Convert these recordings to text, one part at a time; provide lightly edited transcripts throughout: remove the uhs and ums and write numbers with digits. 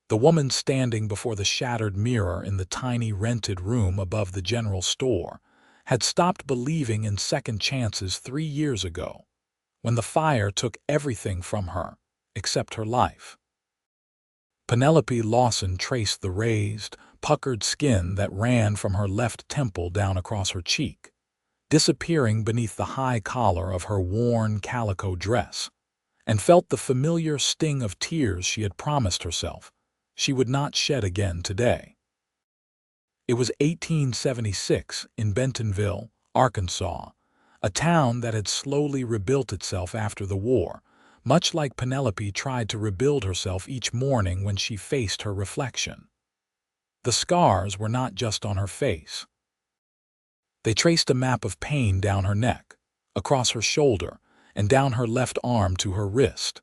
The woman standing before the shattered mirror in the tiny rented room above the general store had stopped believing in second chances 3 years ago, when the fire took everything from her, except her life. Penelope Lawson traced the raised, puckered skin that ran from her left temple down across her cheek, disappearing beneath the high collar of her worn calico dress, and felt the familiar sting of tears she had promised herself she would not shed again today. It was 1876 in Bentonville, Arkansas, a town that had slowly rebuilt itself after the war, much like Penelope tried to rebuild herself each morning when she faced her reflection. The scars were not just on her face. They traced a map of pain down her neck, across her shoulder, and down her left arm to her wrist.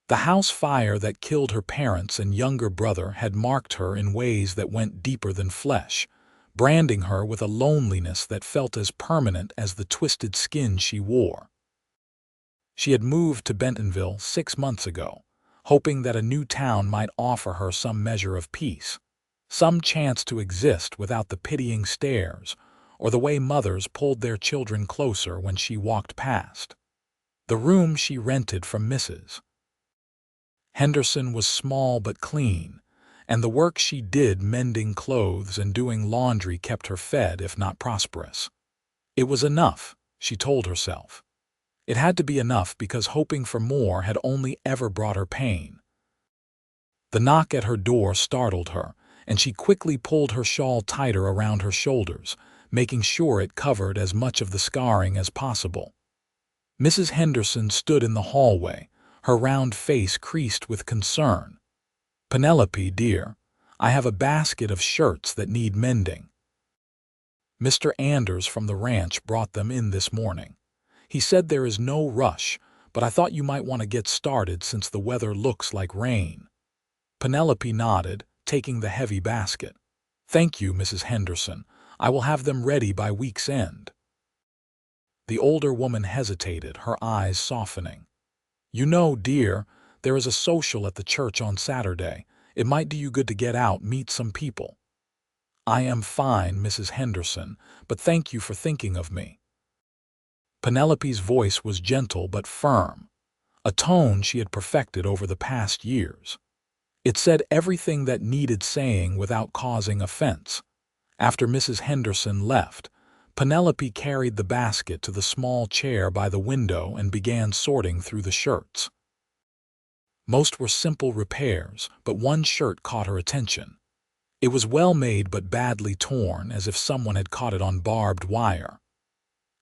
The house fire that killed her parents and younger brother had marked her in ways that went deeper than flesh, branding her with a loneliness that felt as permanent as the twisted skin she wore. She had moved to Bentonville 6 months ago, hoping that a new town might offer her some measure of peace, some chance to exist without the pitying stares or the way mothers pulled their children closer when she walked past. The room she rented from Mrs. Henderson was small but clean, and the work she did mending clothes and doing laundry kept her fed, if not prosperous. It was enough, she told herself. It had to be enough because hoping for more had only ever brought her pain. The knock at her door startled her, and she quickly pulled her shawl tighter around her shoulders, making sure it covered as much of the scarring as possible. Mrs. Henderson stood in the hallway, her round face creased with concern. "Penelope, dear, I have a basket of shirts that need mending. Mr. Anders from the ranch brought them in this morning. He said there is no rush, but I thought you might want to get started since the weather looks like rain." Penelope nodded, taking the heavy basket. "Thank you, Mrs. Henderson. I will have them ready by week's end." The older woman hesitated, her eyes softening. "You know, dear, there is a social at the church on Saturday. It might do you good to get out, meet some people." "I am fine, Mrs. Henderson, but thank you for thinking of me." Penelope's voice was gentle but firm, a tone she had perfected over the past years. It said everything that needed saying without causing offense. After Mrs. Henderson left, Penelope carried the basket to the small chair by the window and began sorting through the shirts. Most were simple repairs, but one shirt caught her attention. It was well made but badly torn, as if someone had caught it on barbed wire.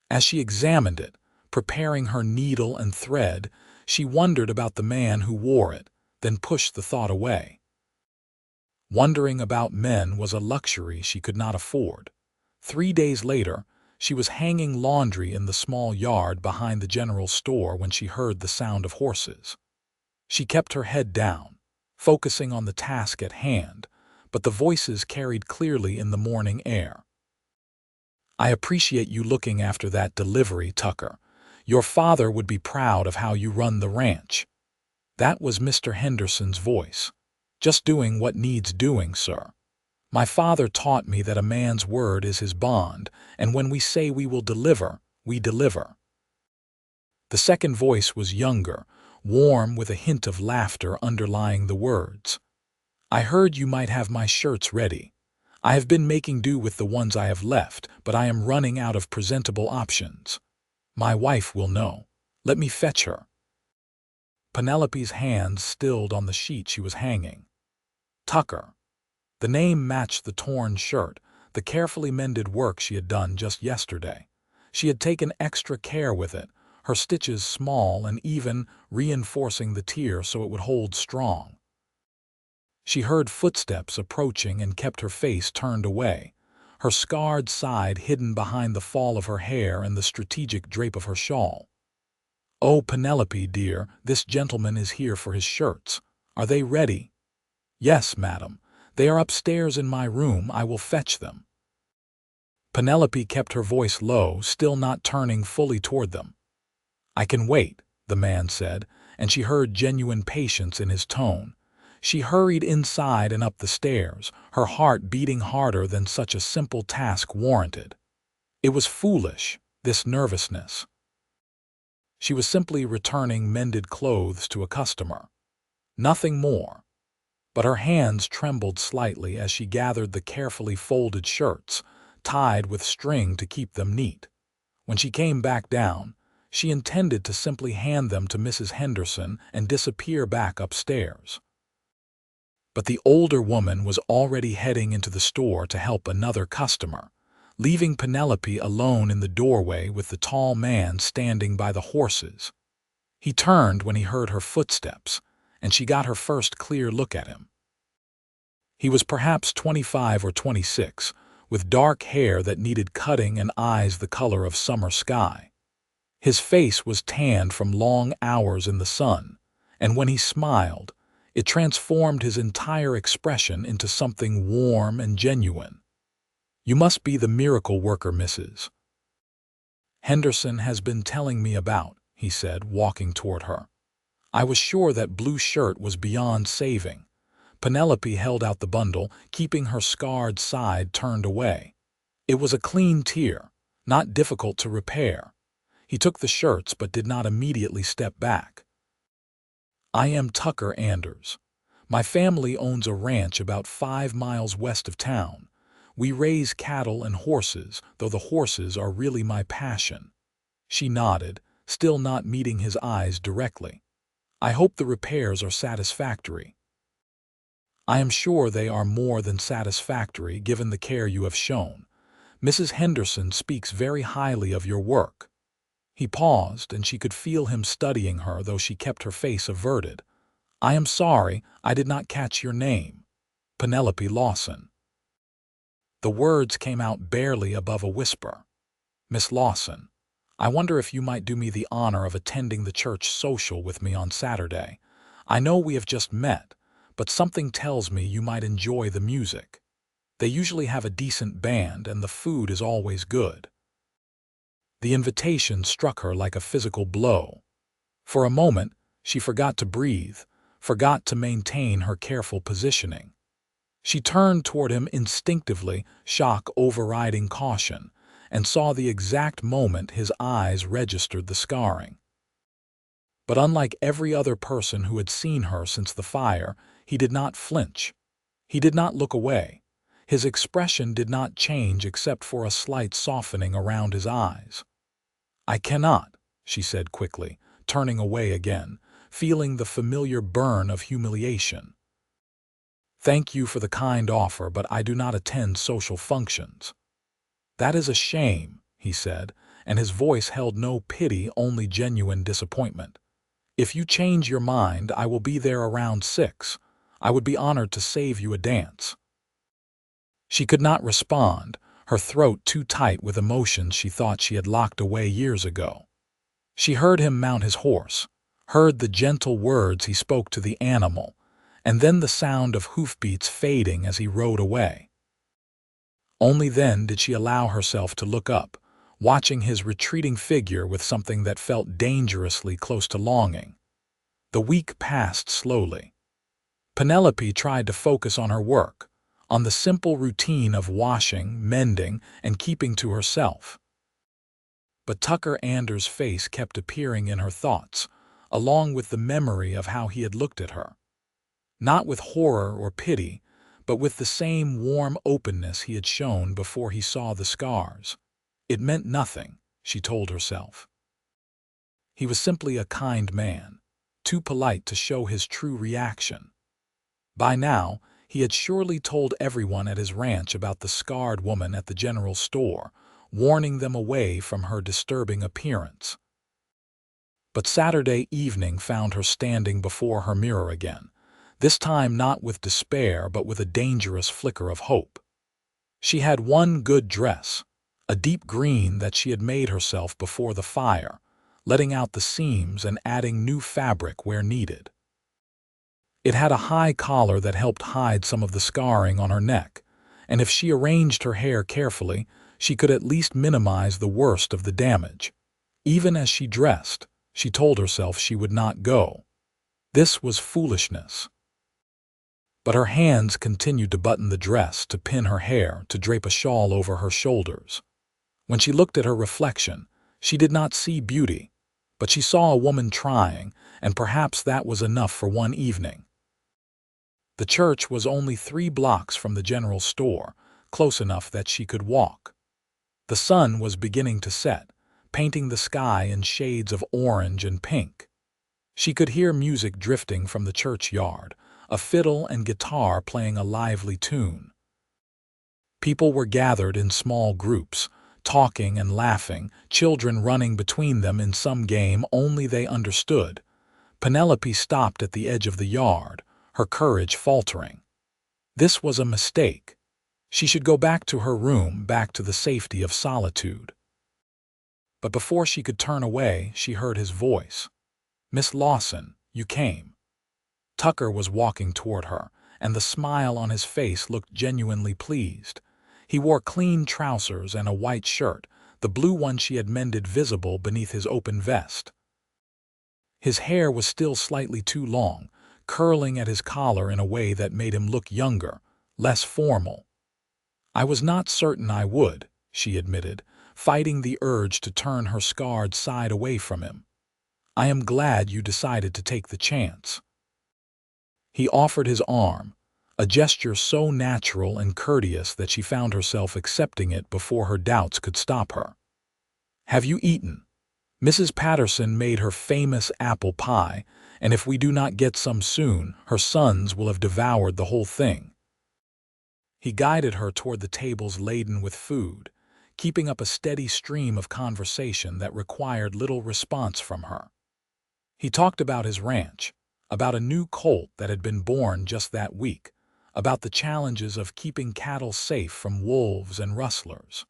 As she examined it, preparing her needle and thread, she wondered about the man who wore it, then pushed the thought away. Wondering about men was a luxury she could not afford. 3 days later, she was hanging laundry in the small yard behind the general store when she heard the sound of horses. She kept her head down, focusing on the task at hand, but the voices carried clearly in the morning air. "I appreciate you looking after that delivery, Tucker. Your father would be proud of how you run the ranch." That was Mr. Henderson's voice. "Just doing what needs doing, sir. My father taught me that a man's word is his bond, and when we say we will deliver, we deliver." The second voice was younger, warm with a hint of laughter underlying the words. "I heard you might have my shirts ready. I have been making do with the ones I have left, but I am running out of presentable options. My wife will know. Let me fetch her." Penelope's hands stilled on the sheet she was hanging. Tucker. The name matched the torn shirt, the carefully mended work she had done just yesterday. She had taken extra care with it, her stitches small and even, reinforcing the tier so it would hold strong. She heard footsteps approaching and kept her face turned away, her scarred side hidden behind the fall of her hair and the strategic drape of her shawl. "Oh, Penelope, dear, this gentleman is here for his shirts. Are they ready?" "Yes, madam. They are upstairs in my room. I will fetch them." Penelope kept her voice low, still not turning fully toward them. "I can wait," the man said, and she heard genuine patience in his tone. She hurried inside and up the stairs, her heart beating harder than such a simple task warranted. It was foolish, this nervousness. She was simply returning mended clothes to a customer. Nothing more. But her hands trembled slightly as she gathered the carefully folded shirts, tied with string to keep them neat. When she came back down, she intended to simply hand them to Mrs. Henderson and disappear back upstairs. But the older woman was already heading into the store to help another customer, leaving Penelope alone in the doorway with the tall man standing by the horses. He turned when he heard her footsteps, and she got her first clear look at him. He was perhaps 25 or 26, with dark hair that needed cutting and eyes the color of summer sky. His face was tanned from long hours in the sun, and when he smiled, it transformed his entire expression into something warm and genuine. "You must be the miracle worker, Mrs. Henderson has been telling me about," he said, walking toward her. "I was sure that blue shirt was beyond saving." Penelope held out the bundle, keeping her scarred side turned away. It was a clean tear, not difficult to repair. He took the shirts but did not immediately step back. "I am Tucker Anders. My family owns a ranch about 5 miles west of town. We raise cattle and horses, though the horses are really my passion." She nodded, still not meeting his eyes directly. "I hope the repairs are satisfactory." "I am sure they are more than satisfactory given the care you have shown. Mrs. Henderson speaks very highly of your work." He paused, and she could feel him studying her, though she kept her face averted. "I am sorry, I did not catch your name." "Penelope Lawson." The words came out barely above a whisper. "Miss Lawson, I wonder if you might do me the honor of attending the church social with me on Saturday. I know we have just met, but something tells me you might enjoy the music. They usually have a decent band, and the food is always good." The invitation struck her like a physical blow. For a moment, she forgot to breathe, forgot to maintain her careful positioning. She turned toward him instinctively, shock overriding caution, and saw the exact moment his eyes registered the scarring. But unlike every other person who had seen her since the fire, he did not flinch. He did not look away. His expression did not change except for a slight softening around his eyes. "I cannot," she said quickly, turning away again, feeling the familiar burn of humiliation. "Thank you for the kind offer, but I do not attend social functions." "That is a shame," he said, and his voice held no pity, only genuine disappointment. "If you change your mind, I will be there around 6. I would be honored to save you a dance." She could not respond, her throat too tight with emotions she thought she had locked away years ago. She heard him mount his horse, heard the gentle words he spoke to the animal, and then the sound of hoofbeats fading as he rode away. Only then did she allow herself to look up, watching his retreating figure with something that felt dangerously close to longing. The week passed slowly. Penelope tried to focus on her work, on the simple routine of washing, mending, and keeping to herself. But Tucker Anders' face kept appearing in her thoughts, along with the memory of how he had looked at her. Not with horror or pity, but with the same warm openness he had shown before he saw the scars. It meant nothing, she told herself. He was simply a kind man, too polite to show his true reaction. By now, he had surely told everyone at his ranch about the scarred woman at the general store, warning them away from her disturbing appearance. But Saturday evening found her standing before her mirror again, this time not with despair but with a dangerous flicker of hope. She had one good dress, a deep green that she had made herself before the fire, letting out the seams and adding new fabric where needed. It had a high collar that helped hide some of the scarring on her neck, and if she arranged her hair carefully, she could at least minimize the worst of the damage. Even as she dressed, she told herself she would not go. This was foolishness. but her hands continued to button the dress, to pin her hair, to drape a shawl over her shoulders. When she looked at her reflection, she did not see beauty, but she saw a woman trying, and perhaps that was enough for one evening. The church was only 3 blocks from the general store, close enough that she could walk. The sun was beginning to set, painting the sky in shades of orange and pink. She could hear music drifting from the churchyard, a fiddle and guitar playing a lively tune. People were gathered in small groups, talking and laughing, children running between them in some game only they understood. Penelope stopped at the edge of the yard, her courage faltering. This was a mistake. She should go back to her room, back to the safety of solitude. But before she could turn away, she heard his voice. "Miss Lawson, you came." Tucker was walking toward her, and the smile on his face looked genuinely pleased. He wore clean trousers and a white shirt, the blue one she had mended visible beneath his open vest. His hair was still slightly too long, curling at his collar in a way that made him look younger, less formal. "I was not certain I would," she admitted, fighting the urge to turn her scarred side away from him. "I am glad you decided to take the chance." He offered his arm, a gesture so natural and courteous that she found herself accepting it before her doubts could stop her. "Have you eaten? Mrs. Patterson made her famous apple pie, and if we do not get some soon, her sons will have devoured the whole thing." He guided her toward the tables laden with food, keeping up a steady stream of conversation that required little response from her. He talked about his ranch, about a new colt that had been born just that week, about the challenges of keeping cattle safe from wolves and rustlers.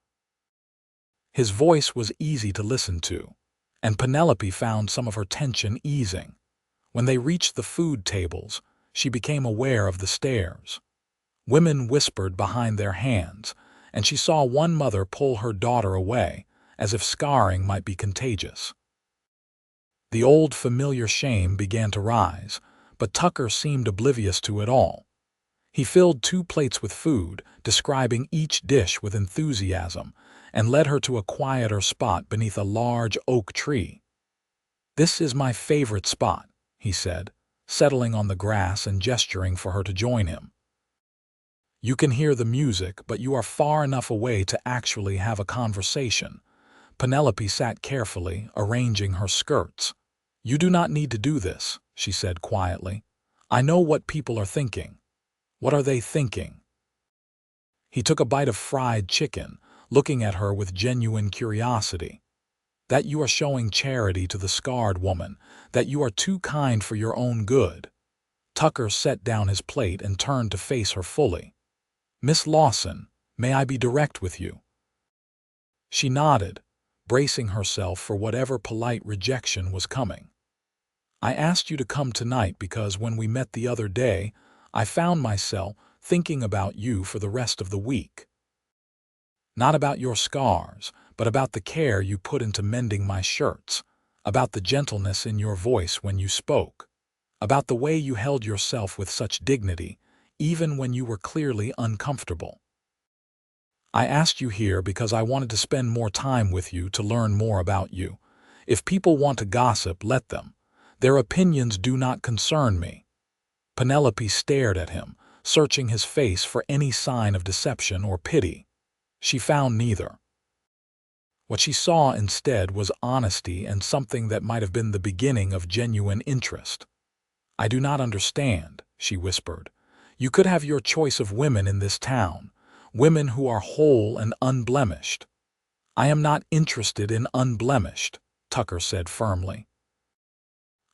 His voice was easy to listen to, and Penelope found some of her tension easing. When they reached the food tables, she became aware of the stares. Women whispered behind their hands, and she saw one mother pull her daughter away, as if scarring might be contagious. The old familiar shame began to rise, but Tucker seemed oblivious to it all. He filled 2 plates with food, describing each dish with enthusiasm, and led her to a quieter spot beneath a large oak tree. "This is my favorite spot," he said, settling on the grass and gesturing for her to join him. "You can hear the music, but you are far enough away to actually have a conversation." Penelope sat carefully, arranging her skirts. "You do not need to do this," she said quietly. "I know what people are thinking." "What are they thinking?" He took a bite of fried chicken, looking at her with genuine curiosity. "That you are showing charity to the scarred woman, that you are too kind for your own good." Tucker set down his plate and turned to face her fully. "Miss Lawson, may I be direct with you?" She nodded, bracing herself for whatever polite rejection was coming. "I asked you to come tonight because when we met the other day, I found myself thinking about you for the rest of the week. Not about your scars, but about the care you put into mending my shirts, about the gentleness in your voice when you spoke, about the way you held yourself with such dignity, even when you were clearly uncomfortable. I asked you here because I wanted to spend more time with you to learn more about you. If people want to gossip, let them. Their opinions do not concern me." Penelope stared at him, searching his face for any sign of deception or pity. She found neither. What she saw instead was honesty and something that might have been the beginning of genuine interest. "I do not understand," she whispered. "You could have your choice of women in this town, women who are whole and unblemished." "I am not interested in unblemished," Tucker said firmly.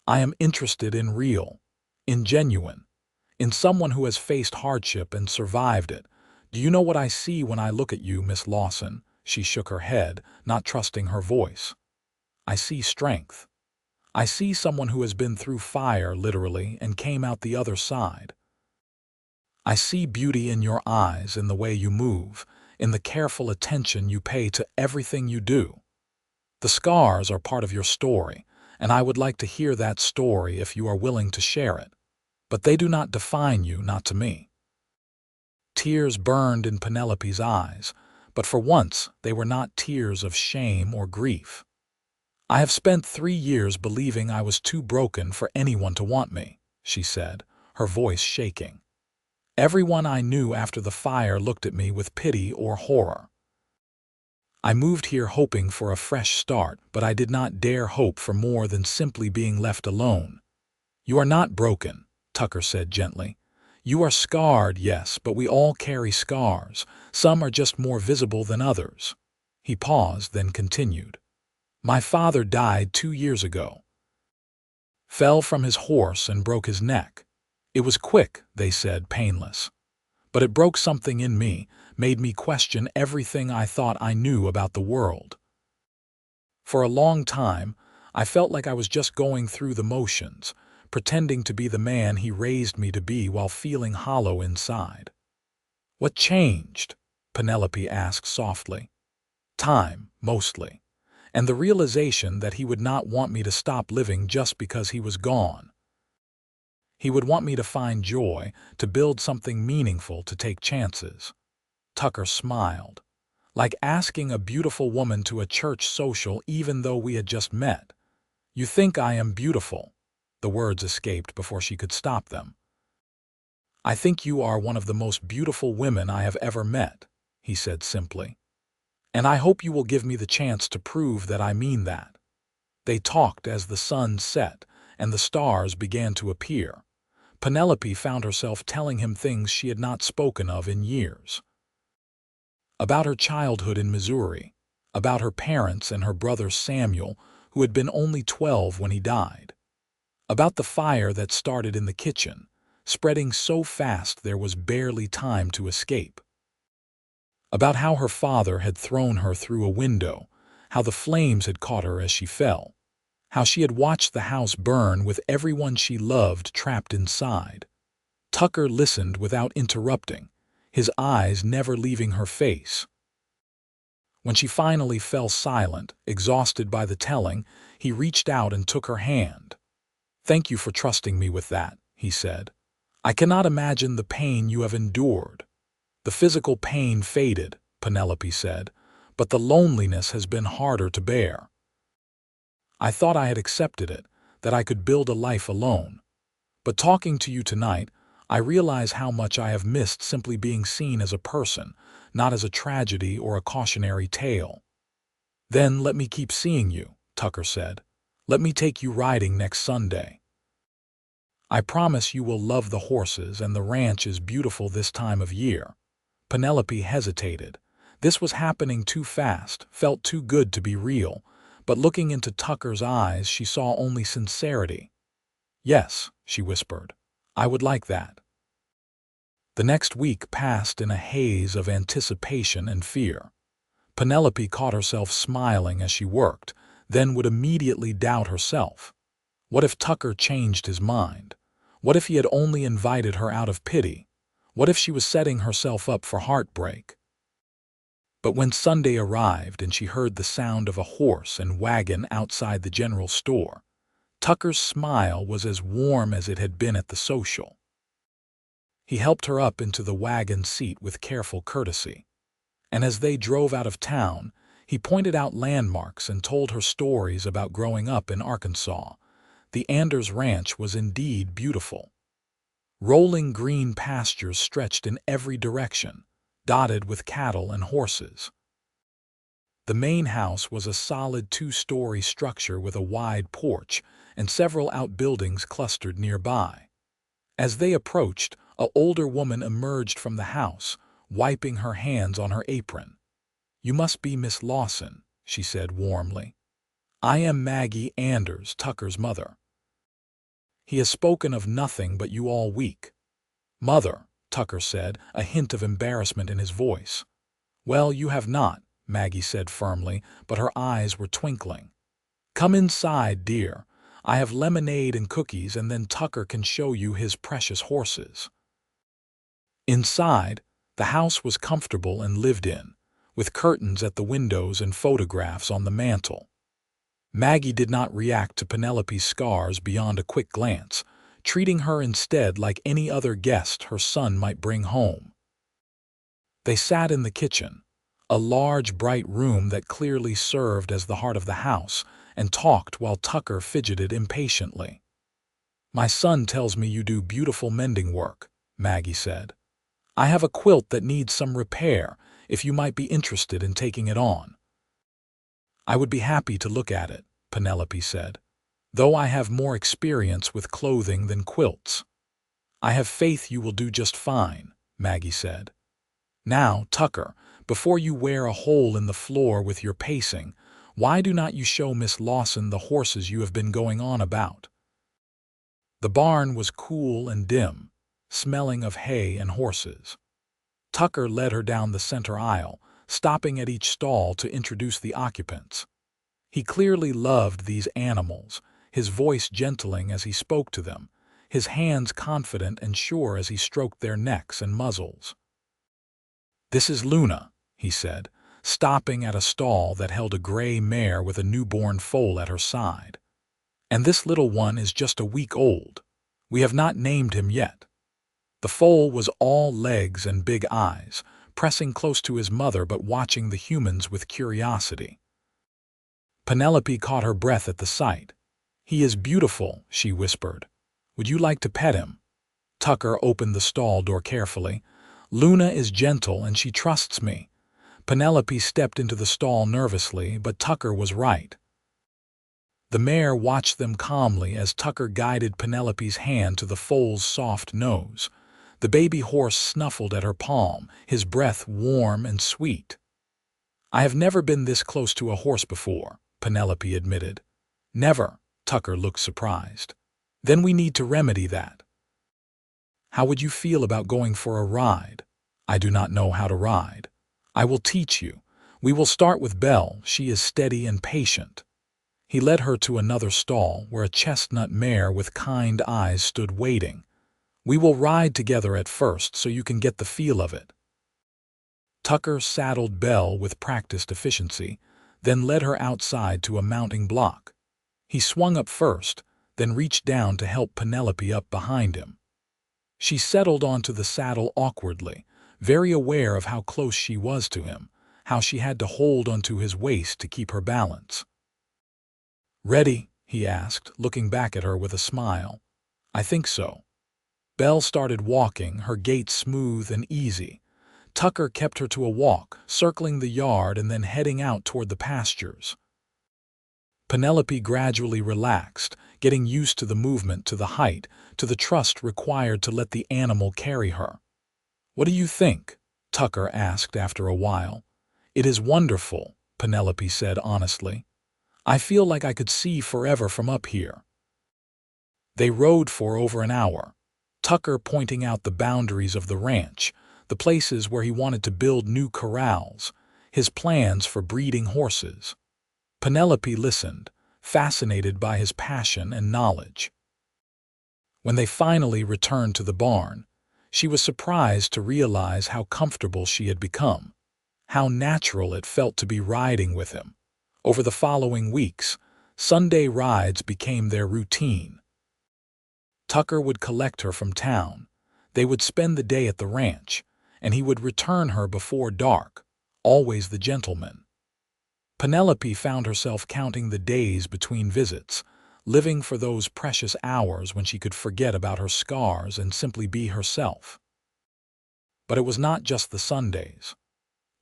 "I am interested in real, in genuine, in someone who has faced hardship and survived it. Do you know what I see when I look at you, Miss Lawson?" She shook her head, not trusting her voice. "I see strength. I see someone who has been through fire, literally, and came out the other side. I see beauty in your eyes, in the way you move, in the careful attention you pay to everything you do. The scars are part of your story, and I would like to hear that story if you are willing to share it." But they do not define you, not to me." Tears burned in Penelope's eyes, but for once they were not tears of shame or grief. "I have spent 3 years believing I was too broken for anyone to want me," she said, her voice shaking. "Everyone I knew after the fire looked at me with pity or horror. I moved here hoping for a fresh start, but I did not dare hope for more than simply being left alone." "You are not broken," Tucker said gently. "You are scarred, yes, but we all carry scars. Some are just more visible than others." He paused, then continued. "My father died 2 years ago. Fell from his horse and broke his neck. It was quick, they said, painless. But it broke something in me, made me question everything I thought I knew about the world. For a long time, I felt like I was just going through the motions, pretending to be the man he raised me to be while feeling hollow inside." "What changed?" Penelope asked softly. "Time, mostly, and the realization that he would not want me to stop living just because he was gone. He would want me to find joy, to build something meaningful, to take chances." Tucker smiled. "Like asking a beautiful woman to a church social even though we had just met." "You think I am beautiful?" The words escaped before she could stop them. "I think you are one of the most beautiful women I have ever met," he said simply. "And I hope you will give me the chance to prove that I mean that." They talked as the sun set and the stars began to appear. Penelope found herself telling him things she had not spoken of in years. About her childhood in Missouri, about her parents and her brother Samuel, who had been only 12 when he died. About the fire that started in the kitchen, spreading so fast there was barely time to escape. About how her father had thrown her through a window, how the flames had caught her as she fell, how she had watched the house burn with everyone she loved trapped inside. Tucker listened without interrupting, his eyes never leaving her face. When she finally fell silent, exhausted by the telling, he reached out and took her hand. "Thank you for trusting me with that," he said. "I cannot imagine the pain you have endured." "The physical pain faded," Penelope said, "but the loneliness has been harder to bear. I thought I had accepted it, that I could build a life alone. But talking to you tonight, I realize how much I have missed simply being seen as a person, not as a tragedy or a cautionary tale." "Then let me keep seeing you," Tucker said. "Let me take you riding next Sunday. I promise you will love the horses, and the ranch is beautiful this time of year." Penelope hesitated. This was happening too fast, felt too good to be real, but looking into Tucker's eyes she saw only sincerity. "Yes," she whispered, "I would like that." The next week passed in a haze of anticipation and fear. Penelope caught herself smiling as she worked, then would immediately doubt herself. What if Tucker changed his mind? What if he had only invited her out of pity? What if she was setting herself up for heartbreak? But when Sunday arrived and she heard the sound of a horse and wagon outside the general store, Tucker's smile was as warm as it had been at the social. He helped her up into the wagon seat with careful courtesy, and as they drove out of town, he pointed out landmarks and told her stories about growing up in Arkansas. The Anders Ranch was indeed beautiful. Rolling green pastures stretched in every direction, dotted with cattle and horses. The main house was a solid 2-story structure with a wide porch and several outbuildings clustered nearby. As they approached, an older woman emerged from the house, wiping her hands on her apron. "You must be Miss Lawson," she said warmly. "I am Maggie Anders, Tucker's mother. He has spoken of nothing but you all week." "Mother," Tucker said, a hint of embarrassment in his voice. "Well, you have not," Maggie said firmly, but her eyes were twinkling. "Come inside, dear. I have lemonade and cookies, and then Tucker can show you his precious horses." Inside, the house was comfortable and lived in, with curtains at the windows and photographs on the mantel. Maggie did not react to Penelope's scars beyond a quick glance, treating her instead like any other guest her son might bring home. They sat in the kitchen, a large, bright room that clearly served as the heart of the house, and talked while Tucker fidgeted impatiently. "My son tells me you do beautiful mending work," Maggie said. "I have a quilt that needs some repair, if you might be interested in taking it on." "I would be happy to look at it," Penelope said, "though I have more experience with clothing than quilts." "I have faith you will do just fine," Maggie said. "Now, Tucker, before you wear a hole in the floor with your pacing, why do not you show Miss Lawson the horses you have been going on about?" The barn was cool and dim, smelling of hay and horses. Tucker led her down the center aisle, stopping at each stall to introduce the occupants. He clearly loved these animals, his voice gentling as he spoke to them, his hands confident and sure as he stroked their necks and muzzles. "This is Luna," he said, stopping at a stall that held a gray mare with a newborn foal at her side. "And this little one is just a week old. We have not named him yet." The foal was all legs and big eyes, pressing close to his mother but watching the humans with curiosity. Penelope caught her breath at the sight. "He is beautiful," she whispered. "Would you like to pet him?" Tucker opened the stall door carefully. "Luna is gentle and she trusts me." Penelope stepped into the stall nervously, but Tucker was right. The mare watched them calmly as Tucker guided Penelope's hand to the foal's soft nose. The baby horse snuffled at her palm, his breath warm and sweet. "I have never been this close to a horse before," Penelope admitted. "Never," Tucker looked surprised. "Then we need to remedy that." "How would you feel about going for a ride?" "I do not know how to ride." "I will teach you. We will start with Belle. She is steady and patient." He led her to another stall where a chestnut mare with kind eyes stood waiting. "We will ride together at first so you can get the feel of it." Tucker saddled Belle with practiced efficiency, then led her outside to a mounting block. He swung up first, then reached down to help Penelope up behind him. She settled onto the saddle awkwardly, very aware of how close she was to him, how she had to hold onto his waist to keep her balance. "Ready?" he asked, looking back at her with a smile. "I think so." Belle started walking, her gait smooth and easy. Tucker kept her to a walk, circling the yard and then heading out toward the pastures. Penelope gradually relaxed, getting used to the movement, to the height, to the trust required to let the animal carry her. "What do you think?" Tucker asked after a while. "It is wonderful," Penelope said honestly. "I feel like I could see forever from up here." They rode for over an hour, Tucker pointing out the boundaries of the ranch, the places where he wanted to build new corrals, his plans for breeding horses. Penelope listened, fascinated by his passion and knowledge. When they finally returned to the barn, she was surprised to realize how comfortable she had become, how natural it felt to be riding with him. Over the following weeks, Sunday rides became their routine. Tucker would collect her from town. They would spend the day at the ranch, and he would return her before dark, always the gentleman. Penelope found herself counting the days between visits, living for those precious hours when she could forget about her scars and simply be herself. But it was not just the Sundays.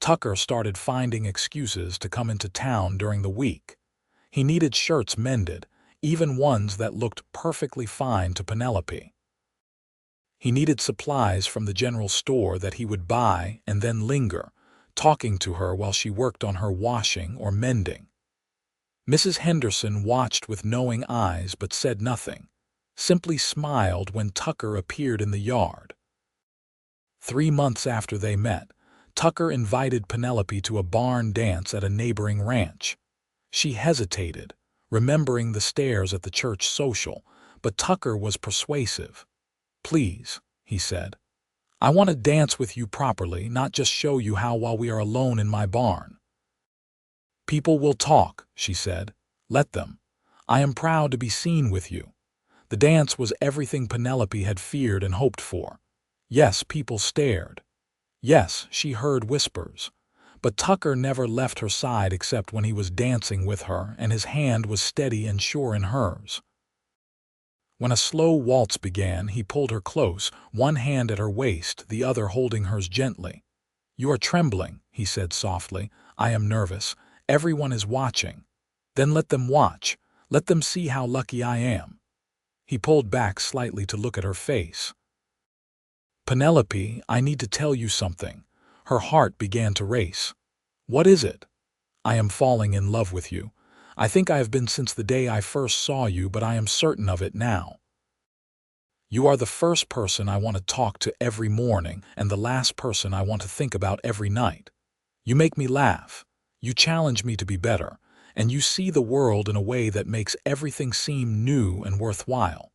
Tucker started finding excuses to come into town during the week. He needed shirts mended, even ones that looked perfectly fine to Penelope. He needed supplies from the general store that he would buy and then linger, talking to her while she worked on her washing or mending. Mrs. Henderson watched with knowing eyes but said nothing, simply smiled when Tucker appeared in the yard. 3 months after they met, Tucker invited Penelope to a barn dance at a neighboring ranch. She hesitated, remembering the stares at the church social, but Tucker was persuasive. "Please," he said. "I want to dance with you properly, not just show you how while we are alone in my barn." "People will talk," she said. "Let them. I am proud to be seen with you." The dance was everything Penelope had feared and hoped for. Yes, people stared. Yes, she heard whispers. But Tucker never left her side except when he was dancing with her, and his hand was steady and sure in hers. When a slow waltz began, he pulled her close, one hand at her waist, the other holding hers gently. "You are trembling," he said softly. "I am nervous. Everyone is watching." "Then let them watch. Let them see how lucky I am." He pulled back slightly to look at her face. "Penelope, I need to tell you something." Her heart began to race. "What is it?" "I am falling in love with you. I think I have been since the day I first saw you, but I am certain of it now. You are the first person I want to talk to every morning and the last person I want to think about every night. You make me laugh. You challenge me to be better, and you see the world in a way that makes everything seem new and worthwhile."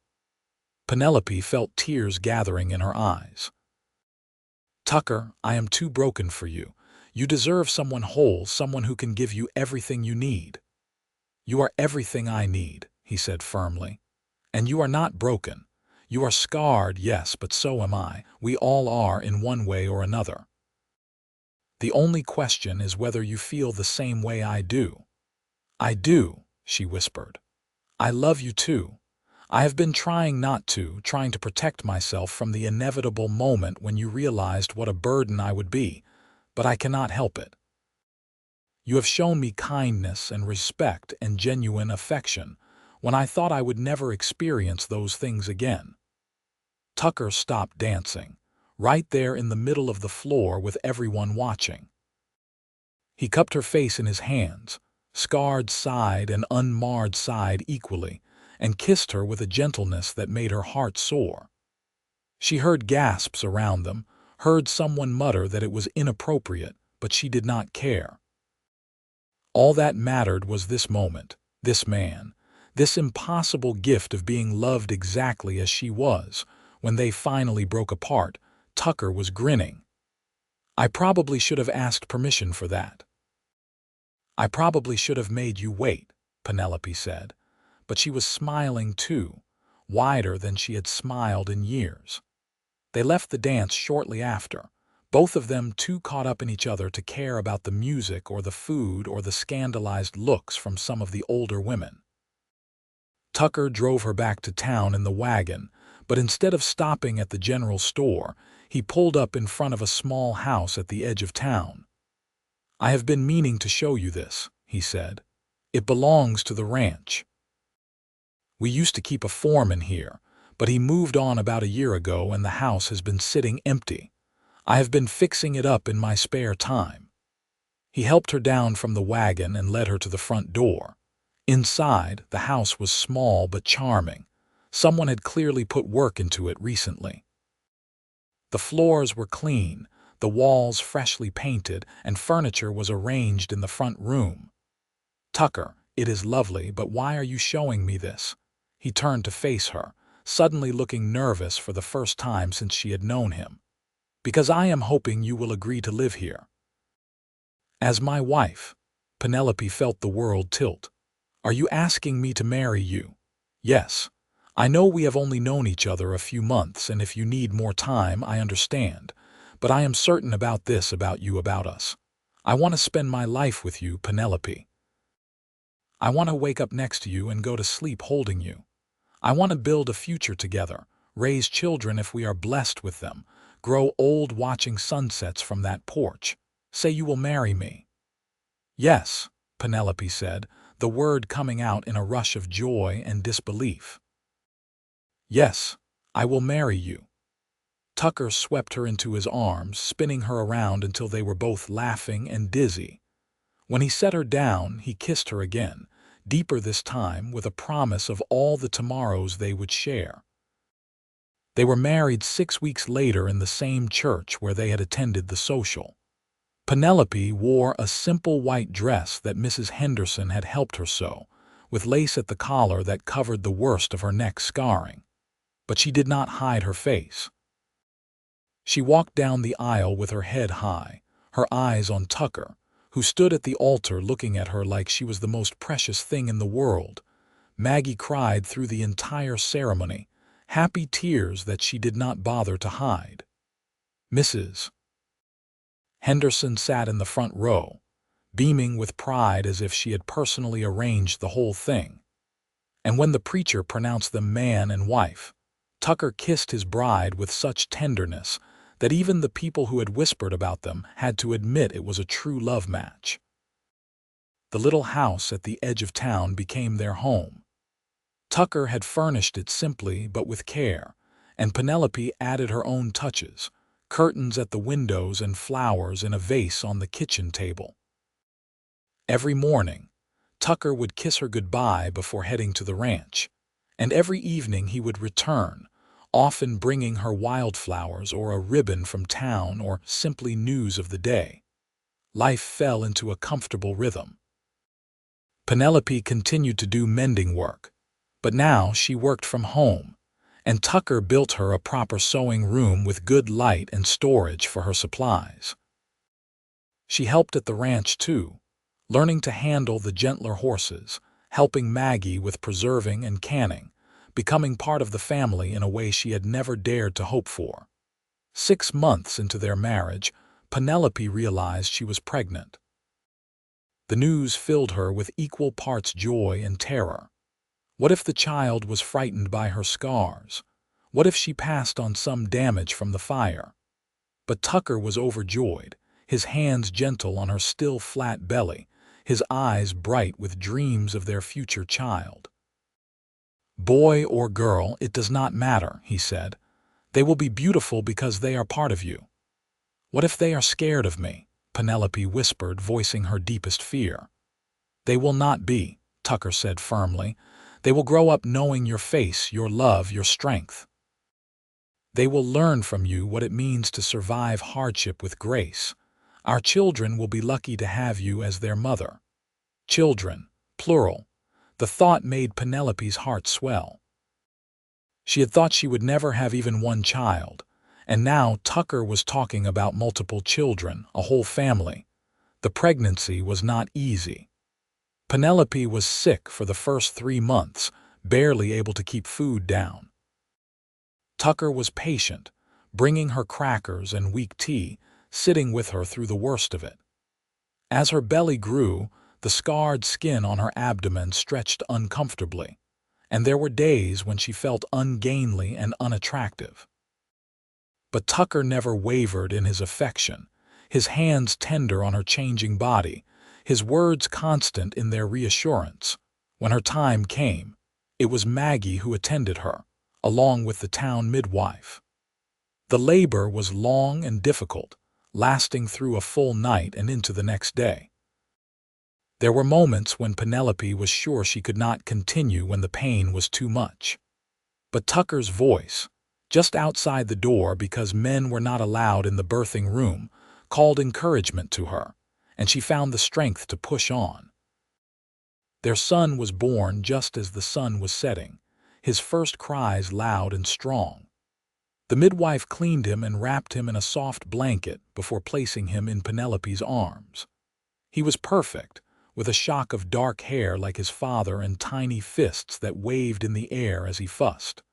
Penelope felt tears gathering in her eyes. "Tucker, I am too broken for you. You deserve someone whole, someone who can give you everything you need." "You are everything I need," he said firmly. "And you are not broken. You are scarred, yes, but so am I. We all are in one way or another. The only question is whether you feel the same way I do." "I do," she whispered. "I love you too. I have been trying not to, trying to protect myself from the inevitable moment when you realized what a burden I would be, but I cannot help it. You have shown me kindness and respect and genuine affection when I thought I would never experience those things again." Tucker stopped dancing, right there in the middle of the floor with everyone watching. He cupped her face in his hands, scarred side and unmarred side equally, and kissed her with a gentleness that made her heart soar. She heard gasps around them, heard someone mutter that it was inappropriate, but she did not care. All that mattered was this moment, this man, this impossible gift of being loved exactly as she was. When they finally broke apart, Tucker was grinning. "I probably should have asked permission for that. I probably should have made you wait," Penelope said. But she was smiling too, wider than she had smiled in years. They left the dance shortly after, both of them too caught up in each other to care about the music or the food or the scandalized looks from some of the older women. Tucker drove her back to town in the wagon, but instead of stopping at the general store, he pulled up in front of a small house at the edge of town. "I have been meaning to show you this," he said. "It belongs to the ranch. We used to keep a foreman here, but he moved on about a year ago and the house has been sitting empty. I have been fixing it up in my spare time." He helped her down from the wagon and led her to the front door. Inside, the house was small but charming. Someone had clearly put work into it recently. The floors were clean, the walls freshly painted, and furniture was arranged in the front room. "Tucker, it is lovely, but why are you showing me this?" He turned to face her, suddenly looking nervous for the first time since she had known him. "Because I am hoping you will agree to live here as my wife." Penelope felt the world tilt. "Are you asking me to marry you?" "Yes. I know we have only known each other a few months, and if you need more time, I understand. But I am certain about this about you, about us. I want to spend my life with you, Penelope. I want to wake up next to you and go to sleep holding you. I want to build a future together, raise children if we are blessed with them, grow old watching sunsets from that porch. Say you will marry me." "Yes," Penelope said, the word coming out in a rush of joy and disbelief. "Yes, I will marry you." Tucker swept her into his arms, spinning her around until they were both laughing and dizzy. When he set her down, he kissed her again, deeper this time, with a promise of all the tomorrows they would share. They were married 6 weeks later in the same church where they had attended the social. Penelope wore a simple white dress that Mrs. Henderson had helped her sew, with lace at the collar that covered the worst of her neck scarring. But she did not hide her face. She walked down the aisle with her head high, her eyes on Tucker, who stood at the altar looking at her like she was the most precious thing in the world. Maggie cried through the entire ceremony, happy tears that she did not bother to hide. Mrs. Henderson sat in the front row, beaming with pride as if she had personally arranged the whole thing. And when the preacher pronounced them man and wife, Tucker kissed his bride with such tenderness that even the people who had whispered about them had to admit it was a true love match. The little house at the edge of town became their home. Tucker had furnished it simply but with care, and Penelope added her own touches, curtains at the windows and flowers in a vase on the kitchen table. Every morning, Tucker would kiss her goodbye before heading to the ranch, and every evening he would return, often bringing her wildflowers or a ribbon from town or simply news of the day. Life fell into a comfortable rhythm. Penelope continued to do mending work, but now she worked from home, and Tucker built her a proper sewing room with good light and storage for her supplies. She helped at the ranch too, learning to handle the gentler horses, helping Maggie with preserving and canning, becoming part of the family in a way she had never dared to hope for. 6 months into their marriage, Penelope realized she was pregnant. The news filled her with equal parts joy and terror. What if the child was frightened by her scars? What if she passed on some damage from the fire? But Tucker was overjoyed, his hands gentle on her still flat belly, his eyes bright with dreams of their future child. "Boy or girl, it does not matter," he said. "They will be beautiful because they are part of you." "What if they are scared of me?" Penelope whispered, voicing her deepest fear. "They will not be," Tucker said firmly. "They will grow up knowing your face, your love, your strength. They will learn from you what it means to survive hardship with grace. Our children will be lucky to have you as their mother." Children, plural. The thought made Penelope's heart swell. She had thought she would never have even one child, and now Tucker was talking about multiple children, a whole family. The pregnancy was not easy. Penelope was sick for the first 3 months, barely able to keep food down. Tucker was patient, bringing her crackers and weak tea, sitting with her through the worst of it. As her belly grew, the scarred skin on her abdomen stretched uncomfortably, and there were days when she felt ungainly and unattractive. But Tucker never wavered in his affection, his hands tender on her changing body, his words constant in their reassurance. When her time came, it was Maggie who attended her, along with the town midwife. The labor was long and difficult, lasting through a full night and into the next day. There were moments when Penelope was sure she could not continue when the pain was too much. But Tucker's voice, just outside the door because men were not allowed in the birthing room, called encouragement to her, and she found the strength to push on. Their son was born just as the sun was setting, his first cries loud and strong. The midwife cleaned him and wrapped him in a soft blanket before placing him in Penelope's arms. He was perfect, with a shock of dark hair like his father and tiny fists that waved in the air as he fussed.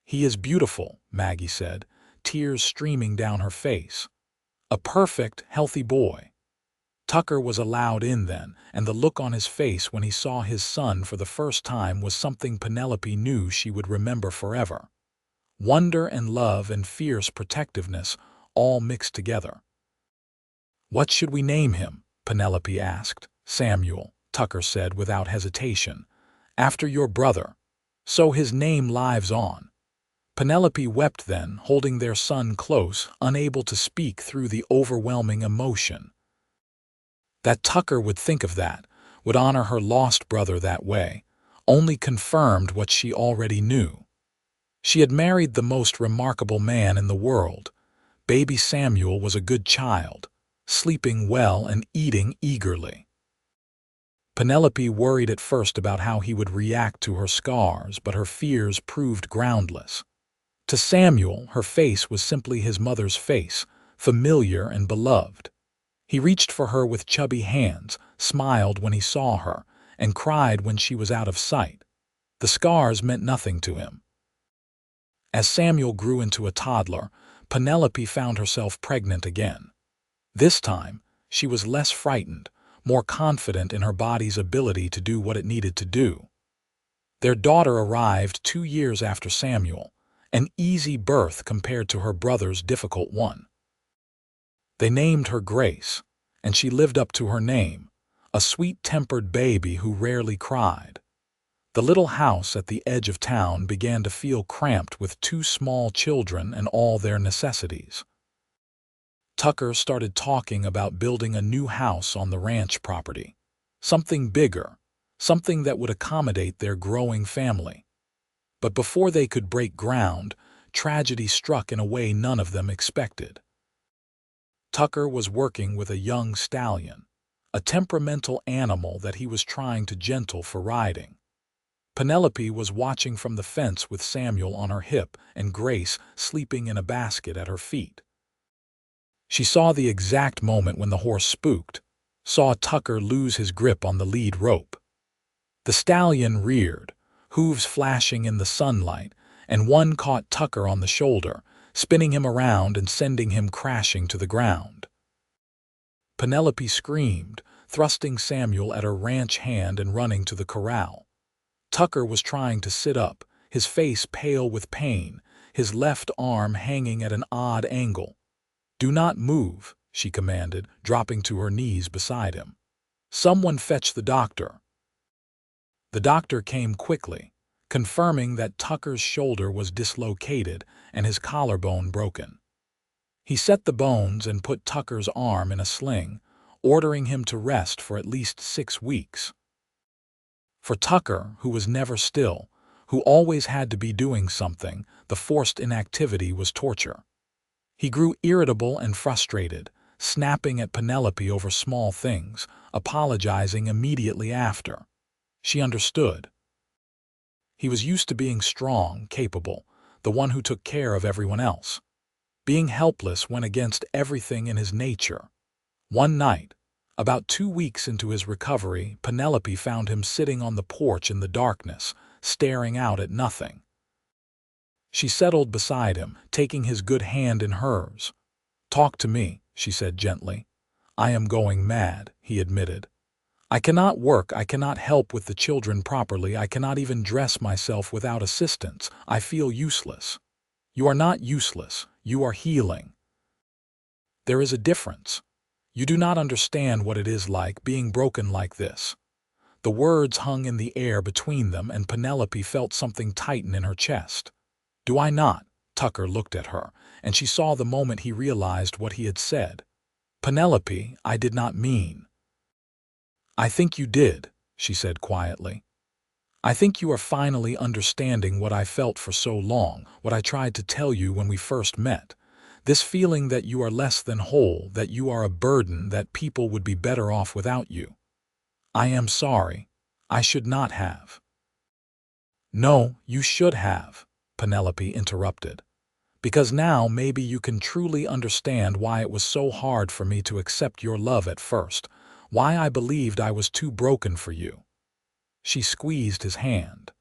"He is beautiful," Maggie said, tears streaming down her face. "A perfect, healthy boy." Tucker was allowed in then, and the look on his face when he saw his son for the first time was something Penelope knew she would remember forever. Wonder and love and fierce protectiveness all mixed together. "What should we name him?" Penelope asked. "Samuel," Tucker said without hesitation. "After your brother. So his name lives on." Penelope wept then, holding their son close, unable to speak through the overwhelming emotion. That Tucker would think of that, would honor her lost brother that way, only confirmed what she already knew. She had married the most remarkable man in the world. Baby Samuel was a good child, sleeping well and eating eagerly. Penelope worried at first about how he would react to her scars, but her fears proved groundless. To Samuel, her face was simply his mother's face, familiar and beloved. He reached for her with chubby hands, smiled when he saw her, and cried when she was out of sight. The scars meant nothing to him. As Samuel grew into a toddler, Penelope found herself pregnant again. This time, she was less frightened, more confident in her body's ability to do what it needed to do. Their daughter arrived 2 years after Samuel, an easy birth compared to her brother's difficult one. They named her Grace, and she lived up to her name, a sweet-tempered baby who rarely cried. The little house at the edge of town began to feel cramped with 2 small children and all their necessities. Tucker started talking about building a new house on the ranch property, something bigger, something that would accommodate their growing family. But before they could break ground, tragedy struck in a way none of them expected. Tucker was working with a young stallion, a temperamental animal that he was trying to gentle for riding. Penelope was watching from the fence with Samuel on her hip and Grace sleeping in a basket at her feet. She saw the exact moment when the horse spooked, saw Tucker lose his grip on the lead rope. The stallion reared, hooves flashing in the sunlight, and one caught Tucker on the shoulder, spinning him around and sending him crashing to the ground. Penelope screamed, thrusting Samuel at her ranch hand and running to the corral. Tucker was trying to sit up, his face pale with pain, his left arm hanging at an odd angle. "Do not move," she commanded, dropping to her knees beside him. "Someone fetch the doctor." The doctor came quickly, confirming that Tucker's shoulder was dislocated and his collarbone broken. He set the bones and put Tucker's arm in a sling, ordering him to rest for at least 6 weeks. For Tucker, who was never still, who always had to be doing something, the forced inactivity was torture. He grew irritable and frustrated, snapping at Penelope over small things, apologizing immediately after. She understood. He was used to being strong, capable, the one who took care of everyone else. Being helpless went against everything in his nature. One night, about 2 weeks into his recovery, Penelope found him sitting on the porch in the darkness, staring out at nothing. She settled beside him, taking his good hand in hers. "Talk to me," she said gently. "I am going mad," he admitted. "I cannot work, I cannot help with the children properly, I cannot even dress myself without assistance. I feel useless." "You are not useless, you are healing. There is a difference. You do not understand what it is like being broken like this." The words hung in the air between them, and Penelope felt something tighten in her chest. "Do I not?" Tucker looked at her, and she saw the moment he realized what he had said. "Penelope, I did not mean." "I think you did," she said quietly. "I think you are finally understanding what I felt for so long, what I tried to tell you when we first met. This feeling that you are less than whole, that you are a burden, that people would be better off without you. I am sorry. I should not have." "No, you should have," Penelope interrupted. "Because now maybe you can truly understand why it was so hard for me to accept your love at first, why I believed I was too broken for you." She squeezed his hand.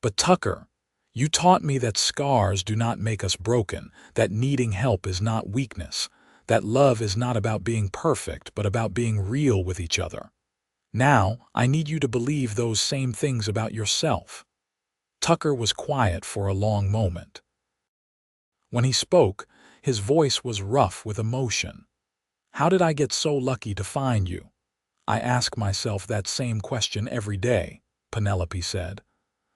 "But Tucker, you taught me that scars do not make us broken, that needing help is not weakness, that love is not about being perfect but about being real with each other. Now, I need you to believe those same things about yourself." Tucker was quiet for a long moment. When he spoke, his voice was rough with emotion. "How did I get so lucky to find you? I ask myself that same question every day," Penelope said.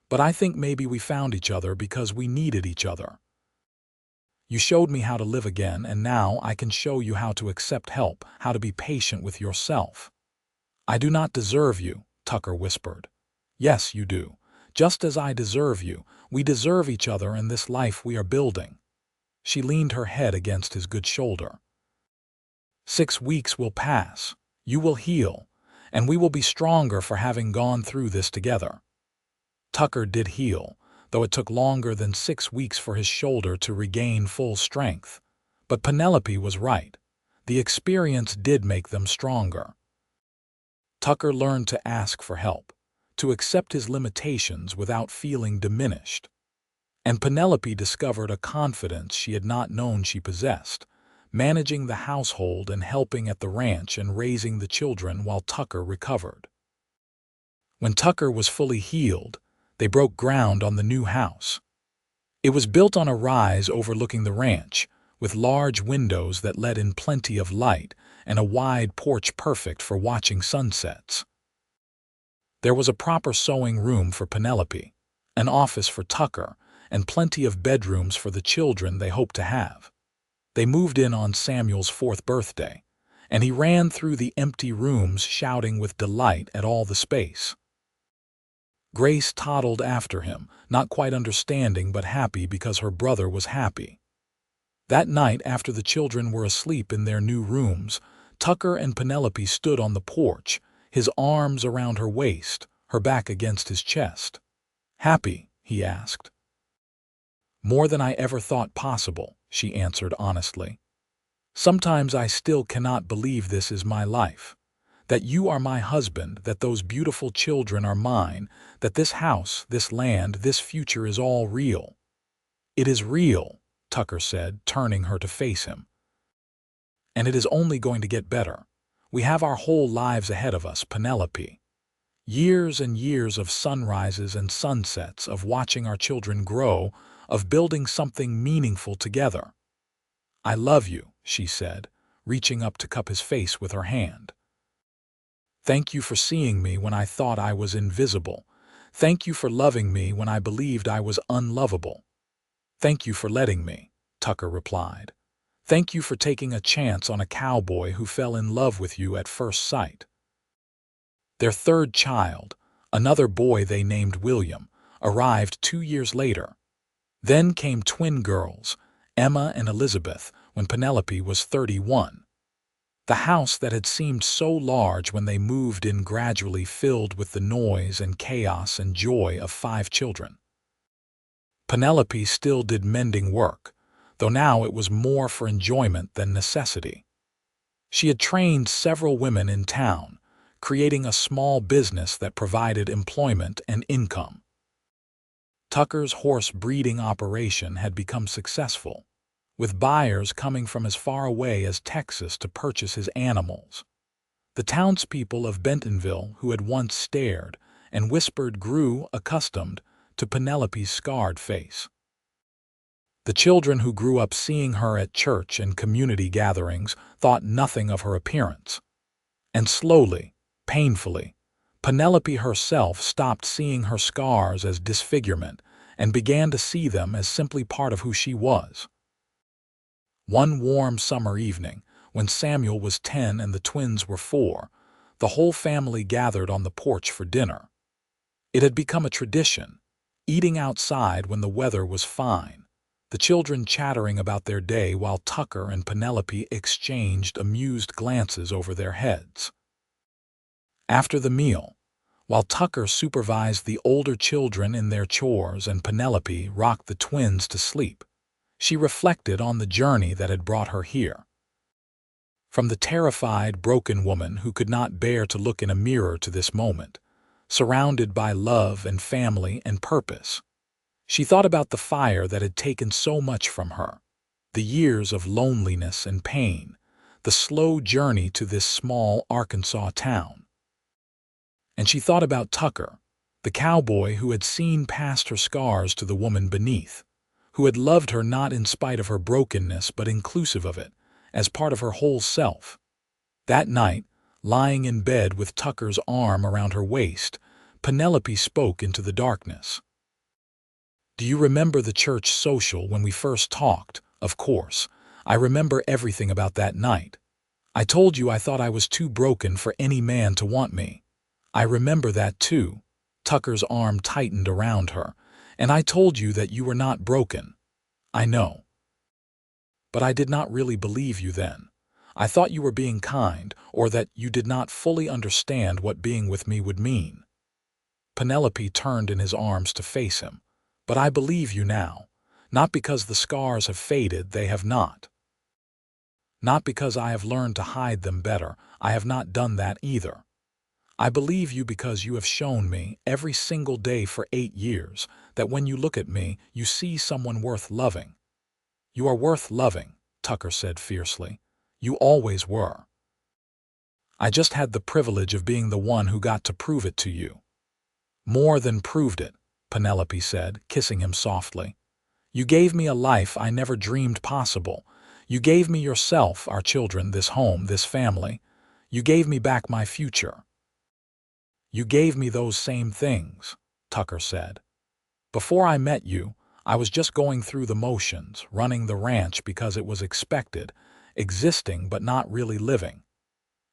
"But I think maybe we found each other because we needed each other. You showed me how to live again, and now I can show you how to accept help, how to be patient with yourself." "I do not deserve you," Tucker whispered. "Yes, you do. Just as I deserve you. We deserve each other in this life we are building." She leaned her head against his good shoulder. 6 weeks will pass. You will heal, and we will be stronger for having gone through this together." Tucker did heal, though it took longer than 6 weeks for his shoulder to regain full strength. But Penelope was right. The experience did make them stronger. Tucker learned to ask for help, to accept his limitations without feeling diminished. And Penelope discovered a confidence she had not known she possessed, managing the household and helping at the ranch and raising the children while Tucker recovered. When Tucker was fully healed, they broke ground on the new house. It was built on a rise overlooking the ranch, with large windows that let in plenty of light and a wide porch perfect for watching sunsets. There was a proper sewing room for Penelope, an office for Tucker, and plenty of bedrooms for the children they hoped to have. They moved in on Samuel's 4th birthday, and he ran through the empty rooms shouting with delight at all the space. Grace toddled after him, not quite understanding but happy because her brother was happy. That night, after the children were asleep in their new rooms, Tucker and Penelope stood on the porch, his arms around her waist, her back against his chest. "Happy?" he asked. "More than I ever thought possible," she answered honestly. "Sometimes I still cannot believe this is my life, that you are my husband, that those beautiful children are mine, that this house, this land, this future is all real." "It is real," Tucker said, turning her to face him. "And it is only going to get better. We have our whole lives ahead of us, Penelope. Years and years of sunrises and sunsets, of watching our children grow, of building something meaningful together." "I love you," she said, reaching up to cup his face with her hand. "Thank you for seeing me when I thought I was invisible. Thank you for loving me when I believed I was unlovable." "Thank you for letting me," Tucker replied. "Thank you for taking a chance on a cowboy who fell in love with you at first sight." Their third child, another boy they named William, arrived 2 years later. Then came twin girls, Emma and Elizabeth, when Penelope was 31. The house that had seemed so large when they moved in gradually filled with the noise and chaos and joy of 5 children. Penelope still did mending work, though now it was more for enjoyment than necessity. She had trained several women in town, creating a small business that provided employment and income. Tucker's horse breeding operation had become successful, with buyers coming from as far away as Texas to purchase his animals. The townspeople of Bentonville, who had once stared and whispered, grew accustomed to Penelope's scarred face. The children who grew up seeing her at church and community gatherings thought nothing of her appearance. And slowly, painfully, Penelope herself stopped seeing her scars as disfigurement and began to see them as simply part of who she was. One warm summer evening, when Samuel was 10 and the twins were 4, the whole family gathered on the porch for dinner. It had become a tradition, eating outside when the weather was fine, the children chattering about their day while Tucker and Penelope exchanged amused glances over their heads. After the meal, while Tucker supervised the older children in their chores and Penelope rocked the twins to sleep, she reflected on the journey that had brought her here. From the terrified, broken woman who could not bear to look in a mirror to this moment, surrounded by love and family and purpose, she thought about the fire that had taken so much from her, the years of loneliness and pain, the slow journey to this small Arkansas town. And she thought about Tucker, the cowboy who had seen past her scars to the woman beneath, who had loved her not in spite of her brokenness but inclusive of it, as part of her whole self. That night, lying in bed with Tucker's arm around her waist, Penelope spoke into the darkness. "Do you remember the church social when we first talked? Of course, I remember everything about that night. I told you I thought I was too broken for any man to want me. I remember that too." Tucker's arm tightened around her. "And I told you that you were not broken. I know. But I did not really believe you then. I thought you were being kind, or that you did not fully understand what being with me would mean." Penelope turned in his arms to face him. "But I believe you now. Not because the scars have faded, they have not. Not because I have learned to hide them better, I have not done that either. I believe you because you have shown me every single day for 8 years that when you look at me, you see someone worth loving. You are worth loving, Tucker said fiercely. You always were. I just had the privilege of being the one who got to prove it to you. More than proved it, Penelope said, kissing him softly. You gave me a life I never dreamed possible. You gave me yourself, our children, this home, this family. You gave me back my future. You gave me those same things, Tucker said. Before I met you, I was just going through the motions, running the ranch because it was expected, existing but not really living.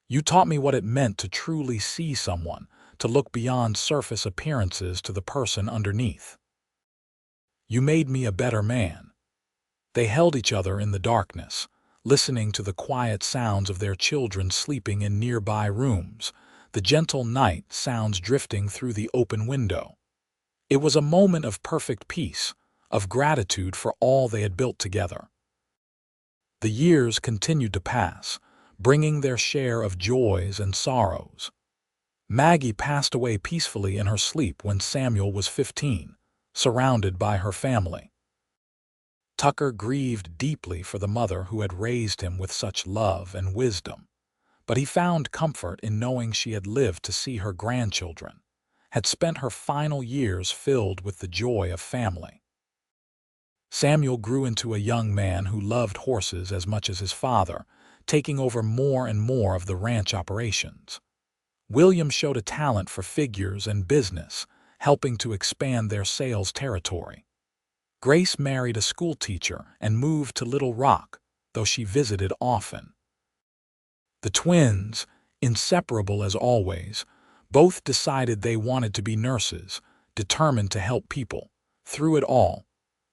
You taught me what it meant to truly see someone, to look beyond surface appearances to the person underneath. You made me a better man. They held each other in the darkness, listening to the quiet sounds of their children sleeping in nearby rooms, the gentle night sounds drifting through the open window. It was a moment of perfect peace, of gratitude for all they had built together. The years continued to pass, bringing their share of joys and sorrows. Maggie passed away peacefully in her sleep when Samuel was 15, surrounded by her family. Tucker grieved deeply for the mother who had raised him with such love and wisdom, but he found comfort in knowing she had lived to see her grandchildren, had spent her final years filled with the joy of family. Samuel grew into a young man who loved horses as much as his father, taking over more and more of the ranch operations. William showed a talent for figures and business, helping to expand their sales territory. Grace married a schoolteacher and moved to Little Rock, though she visited often. The twins, inseparable as always, both decided they wanted to be nurses, determined to help people. Through it all,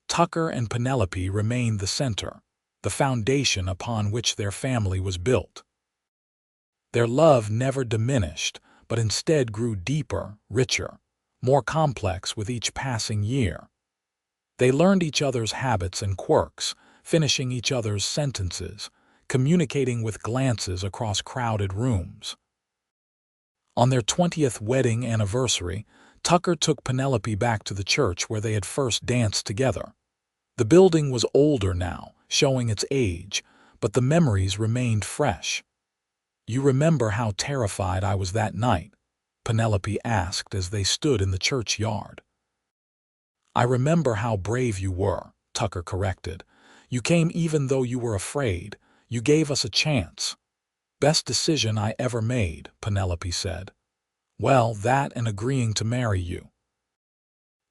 Tucker and Penelope remained the center, the foundation upon which their family was built. Their love never diminished, but instead grew deeper, richer, more complex with each passing year. They learned each other's habits and quirks, finishing each other's sentences, communicating with glances across crowded rooms. On their 20th wedding anniversary, Tucker took Penelope back to the church where they had first danced together. The building was older now, showing its age, but the memories remained fresh. You remember how terrified I was that night? Penelope asked as they stood in the churchyard. I remember how brave you were, Tucker corrected. You came even though you were afraid. You gave us a chance. Best decision I ever made, Penelope said. Well, that and agreeing to marry you.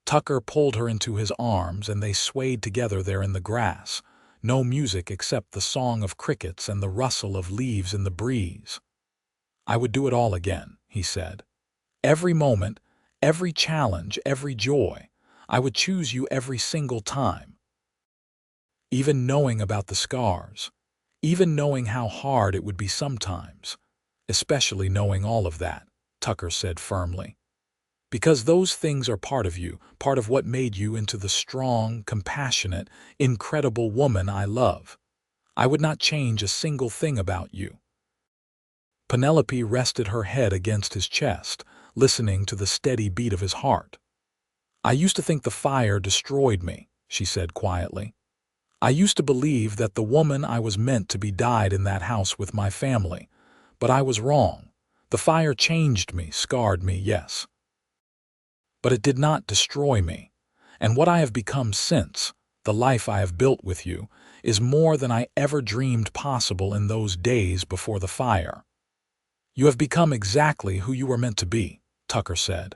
Tucker pulled her into his arms and they swayed together there in the grass, no music except the song of crickets and the rustle of leaves in the breeze. I would do it all again, he said. Every moment, every challenge, every joy. I would choose you every single time. Even knowing about the scars, even knowing how hard it would be sometimes, especially knowing all of that, Tucker said firmly. Because those things are part of you, part of what made you into the strong, compassionate, incredible woman I love. I would not change a single thing about you. Penelope rested her head against his chest, listening to the steady beat of his heart. I used to think the fire destroyed me, she said quietly. I used to believe that the woman I was meant to be died in that house with my family, but I was wrong. The fire changed me, scarred me, yes. But it did not destroy me, and what I have become since, the life I have built with you, is more than I ever dreamed possible in those days before the fire. You have become exactly who you were meant to be, Tucker said.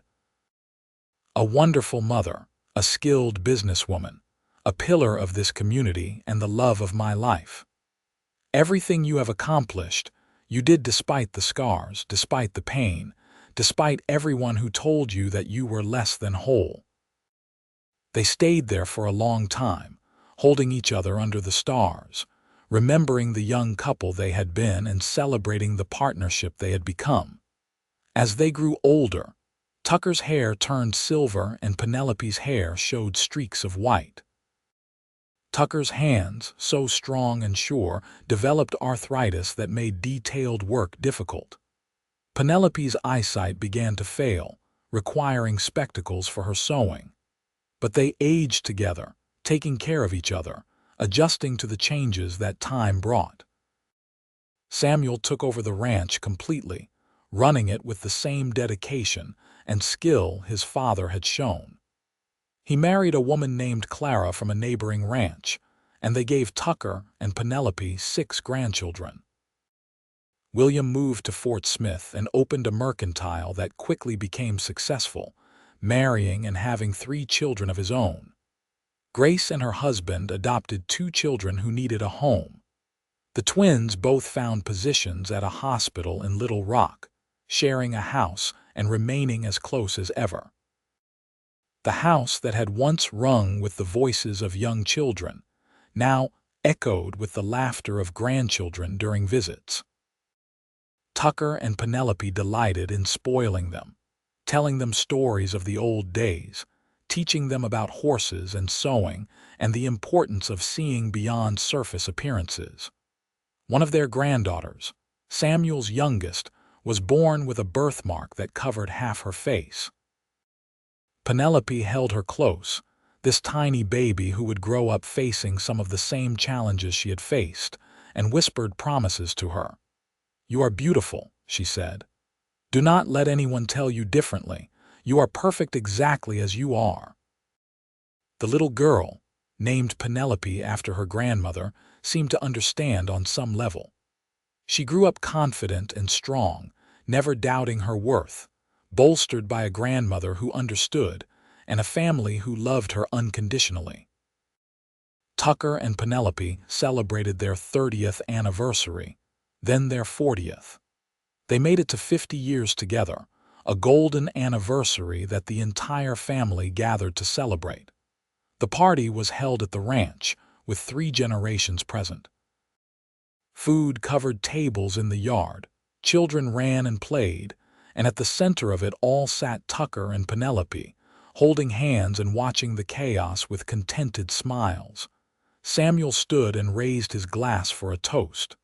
A wonderful mother, a skilled businesswoman, a pillar of this community and the love of my life. Everything you have accomplished, you did despite the scars, despite the pain, despite everyone who told you that you were less than whole. They stayed there for a long time, holding each other under the stars, remembering the young couple they had been and celebrating the partnership they had become. As they grew older, Tucker's hair turned silver and Penelope's hair showed streaks of white. Tucker's hands, so strong and sure, developed arthritis that made detailed work difficult. Penelope's eyesight began to fail, requiring spectacles for her sewing. But they aged together, taking care of each other, adjusting to the changes that time brought. Samuel took over the ranch completely, running it with the same dedication and skill his father had shown. He married a woman named Clara from a neighboring ranch, and they gave Tucker and Penelope 6 grandchildren. William moved to Fort Smith and opened a mercantile that quickly became successful, marrying and having 3 children of his own. Grace and her husband adopted 2 children who needed a home. The twins both found positions at a hospital in Little Rock, sharing a house and remaining as close as ever. The house that had once rung with the voices of young children now echoed with the laughter of grandchildren during visits. Tucker and Penelope delighted in spoiling them, telling them stories of the old days, teaching them about horses and sewing and the importance of seeing beyond surface appearances. One of their granddaughters, Samuel's youngest, was born with a birthmark that covered half her face. Penelope held her close, this tiny baby who would grow up facing some of the same challenges she had faced, and whispered promises to her. "You are beautiful," she said. "Do not let anyone tell you differently. You are perfect exactly as you are." The little girl, named Penelope after her grandmother, seemed to understand on some level. She grew up confident and strong, never doubting her worth, bolstered by a grandmother who understood and a family who loved her unconditionally. Tucker and Penelope celebrated their 30th anniversary, then their 40th. They made it to 50 years together, a golden anniversary that the entire family gathered to celebrate. The party was held at the ranch, with 3 generations present. Food covered tables in the yard, children ran and played, and at the center of it all sat Tucker and Penelope, holding hands and watching the chaos with contented smiles. Samuel stood and raised his glass for a toast.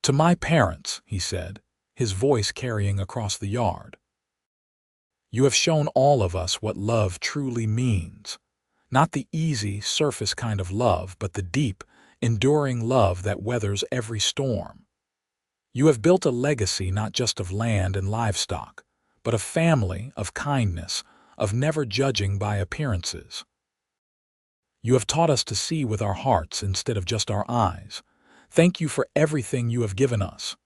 "To my parents," he said, his voice carrying across the yard. "You have shown all of us what love truly means. Not the easy, surface kind of love, but the deep, enduring love that weathers every storm. You have built a legacy not just of land and livestock, but of family, of kindness, of never judging by appearances. You have taught us to see with our hearts instead of just our eyes. Thank you for everything you have given us."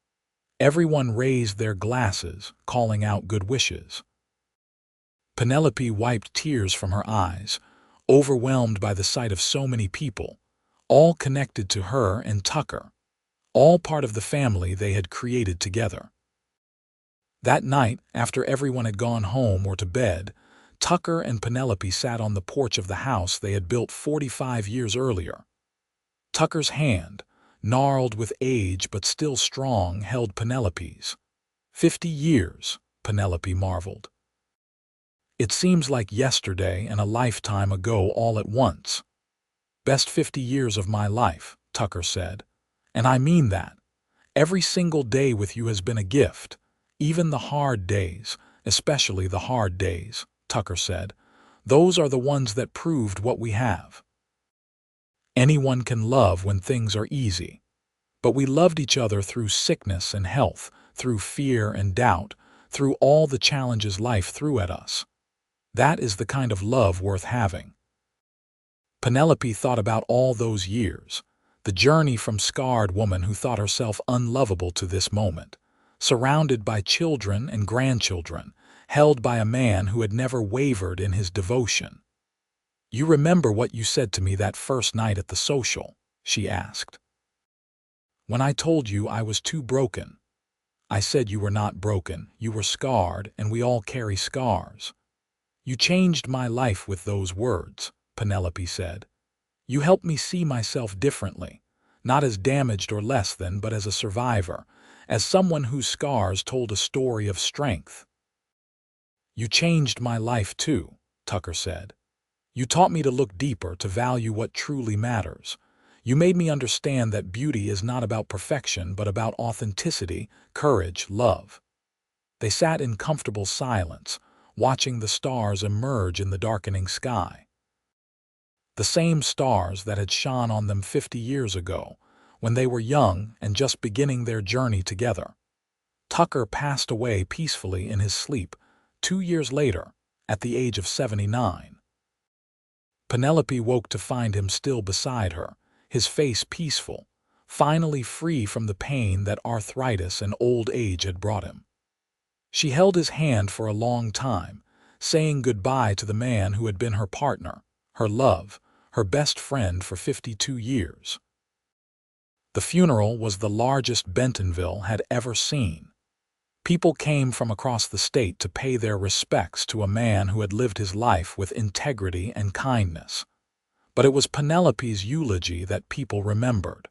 Everyone raised their glasses, calling out good wishes. Penelope wiped tears from her eyes, overwhelmed by the sight of so many people, all connected to her and Tucker, all part of the family they had created together. That night, after everyone had gone home or to bed, Tucker and Penelope sat on the porch of the house they had built 45 years earlier. Tucker's hand, gnarled with age but still strong, held Penelope's. 50 years, Penelope marveled. "It seems like yesterday and a lifetime ago all at once." "Best 50 years of my life," Tucker said. "And I mean that. Every single day with you has been a gift. Even the hard days, especially the hard days," Tucker said. "Those are the ones that proved what we have. Anyone can love when things are easy. But we loved each other through sickness and health, through fear and doubt, through all the challenges life threw at us. That is the kind of love worth having." Penelope thought about all those years, the journey from scarred woman who thought herself unlovable to this moment, surrounded by children and grandchildren, held by a man who had never wavered in his devotion. "You remember what you said to me that first night at the social?" she asked. "When I told you I was too broken." "I said you were not broken, you were scarred, and we all carry scars." "You changed my life with those words," Penelope said. "You helped me see myself differently, not as damaged or less than, but as a survivor, as someone whose scars told a story of strength." "You changed my life too," Tucker said. "You taught me to look deeper, to value what truly matters. You made me understand that beauty is not about perfection, but about authenticity, courage, love." They sat in comfortable silence, watching the stars emerge in the darkening sky. The same stars that had shone on them 50 years ago, when they were young and just beginning their journey together. Tucker passed away peacefully in his sleep 2 years later, at the age of 79. Penelope woke to find him still beside her, his face peaceful, finally free from the pain that arthritis and old age had brought him. She held his hand for a long time, saying goodbye to the man who had been her partner, her love, her best friend for 52 years. The funeral was the largest Bentonville had ever seen. People came from across the state to pay their respects to a man who had lived his life with integrity and kindness. But it was Penelope's eulogy that people remembered.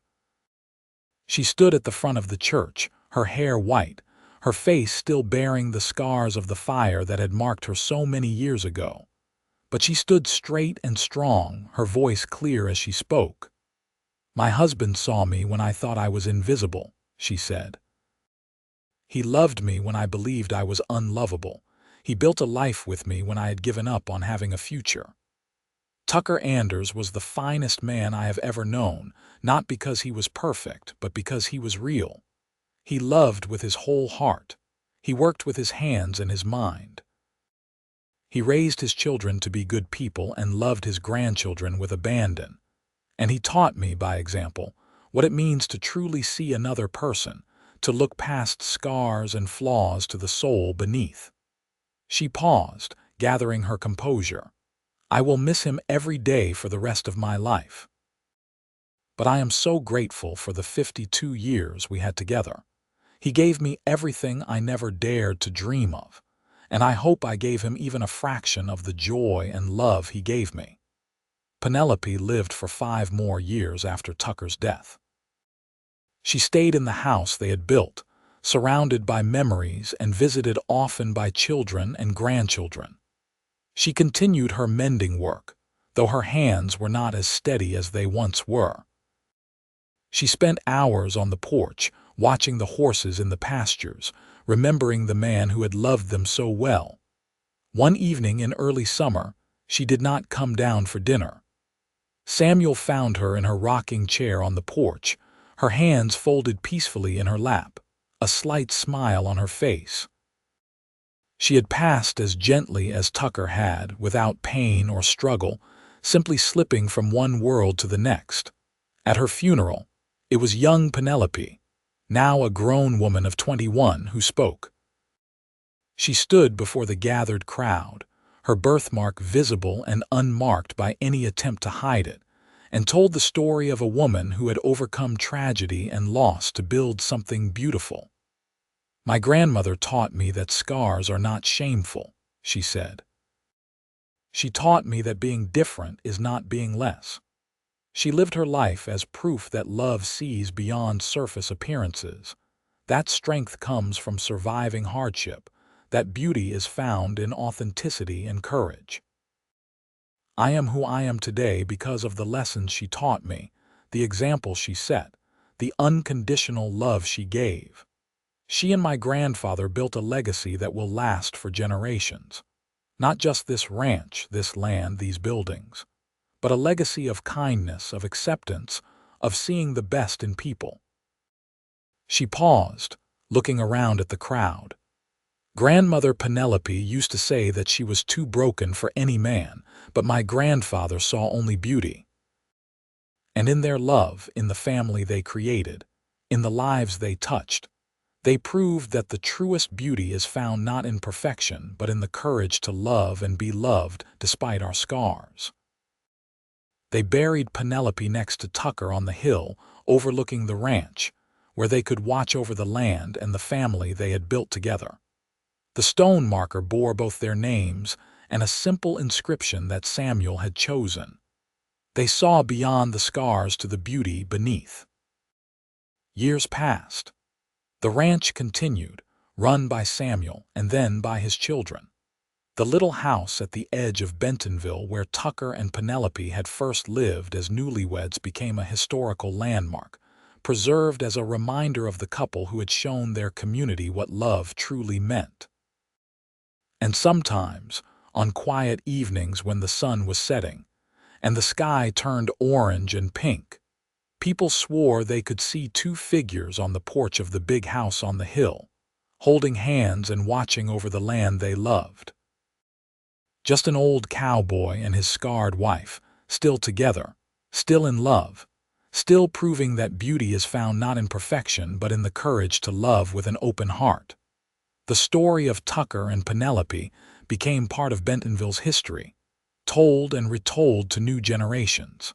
She stood at the front of the church, her hair white, her face still bearing the scars of the fire that had marked her so many years ago. But she stood straight and strong, her voice clear as she spoke. "My husband saw me when I thought I was invisible," she said. "He loved me when I believed I was unlovable. He built a life with me when I had given up on having a future." Tucker Anders was the finest man I have ever known, not because he was perfect, but because he was real. He loved with his whole heart. He worked with his hands and his mind. He raised his children to be good people and loved his grandchildren with abandon. And he taught me, by example, what it means to truly see another person, to look past scars and flaws to the soul beneath. She paused, gathering her composure. "I will miss him every day for the rest of my life. But I am so grateful for the 52 years we had together. He gave me everything I never dared to dream of, and I hope I gave him even a fraction of the joy and love he gave me." Penelope lived for 5 more years after Tucker's death. She stayed in the house they had built, surrounded by memories and visited often by children and grandchildren. She continued her mending work, though her hands were not as steady as they once were. She spent hours on the porch, watching the horses in the pastures, remembering the man who had loved them so well. One evening in early summer, she did not come down for dinner. Samuel found her in her rocking chair on the porch, her hands folded peacefully in her lap, a slight smile on her face. She had passed as gently as Tucker had, without pain or struggle, simply slipping from one world to the next. At her funeral, it was young Penelope, now a grown woman of 21, who spoke. She stood before the gathered crowd, her birthmark visible and unmarked by any attempt to hide it, and told the story of a woman who had overcome tragedy and loss to build something beautiful. "My grandmother taught me that scars are not shameful," she said. "She taught me that being different is not being less." She lived her life as proof that love sees beyond surface appearances. That strength comes from surviving hardship, that beauty is found in authenticity and courage. I am who I am today because of the lessons she taught me, the example she set, the unconditional love she gave. She and my grandfather built a legacy that will last for generations. Not just this ranch, this land, these buildings, but a legacy of kindness, of acceptance, of seeing the best in people. She paused, looking around at the crowd. Grandmother Penelope used to say that she was too broken for any man, but my grandfather saw only beauty. And in their love, in the family they created, in the lives they touched, they proved that the truest beauty is found not in perfection, but in the courage to love and be loved despite our scars. They buried Penelope next to Tucker on the hill, overlooking the ranch, where they could watch over the land and the family they had built together. The stone marker bore both their names and a simple inscription that Samuel had chosen. They saw beyond the scars to the beauty beneath. Years passed. The ranch continued, run by Samuel and then by his children. The little house at the edge of Bentonville where Tucker and Penelope had first lived as newlyweds became a historical landmark, preserved as a reminder of the couple who had shown their community what love truly meant. And sometimes, on quiet evenings when the sun was setting, and the sky turned orange and pink, people swore they could see two figures on the porch of the big house on the hill, holding hands and watching over the land they loved. Just an old cowboy and his scarred wife, still together, still in love, still proving that beauty is found not in perfection but in the courage to love with an open heart. The story of Tucker and Penelope became part of Bentonville's history, told and retold to new generations.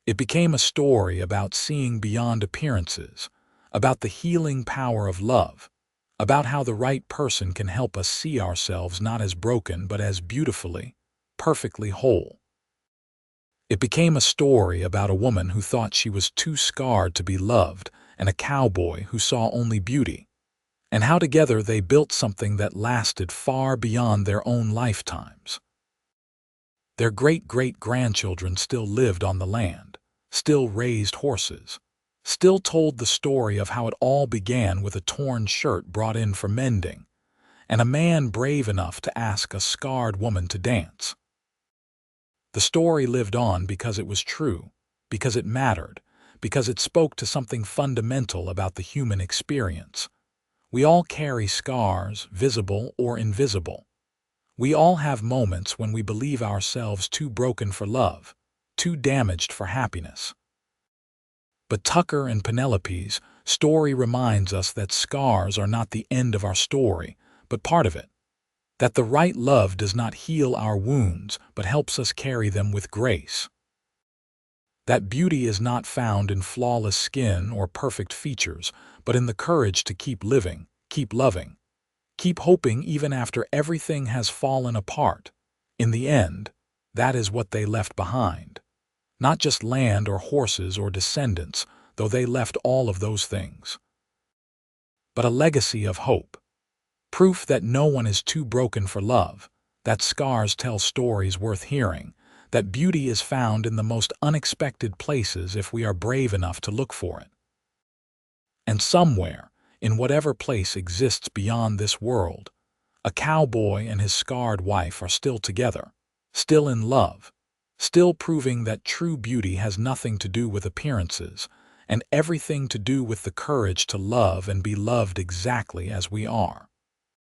It became a story about seeing beyond appearances, about the healing power of love, about how the right person can help us see ourselves not as broken but as beautifully, perfectly whole. It became a story about a woman who thought she was too scarred to be loved and a cowboy who saw only beauty, and how together they built something that lasted far beyond their own lifetimes. Their great-great-grandchildren still lived on the land, still raised horses, still told the story of how it all began with a torn shirt brought in for mending, and a man brave enough to ask a scarred woman to dance. The story lived on because it was true, because it mattered, because it spoke to something fundamental about the human experience. We all carry scars, visible or invisible. We all have moments when we believe ourselves too broken for love, too damaged for happiness. But Tucker and Penelope's story reminds us that scars are not the end of our story, but part of it. That the right love does not heal our wounds, but helps us carry them with grace. That beauty is not found in flawless skin or perfect features, but in the courage to keep living, keep loving, keep hoping even after everything has fallen apart. In the end, that is what they left behind. Not just land or horses or descendants, though they left all of those things, but a legacy of hope. Proof that no one is too broken for love, that scars tell stories worth hearing, that beauty is found in the most unexpected places if we are brave enough to look for it. And somewhere, in whatever place exists beyond this world, a cowboy and his scarred wife are still together, still in love, still proving that true beauty has nothing to do with appearances and everything to do with the courage to love and be loved exactly as we are.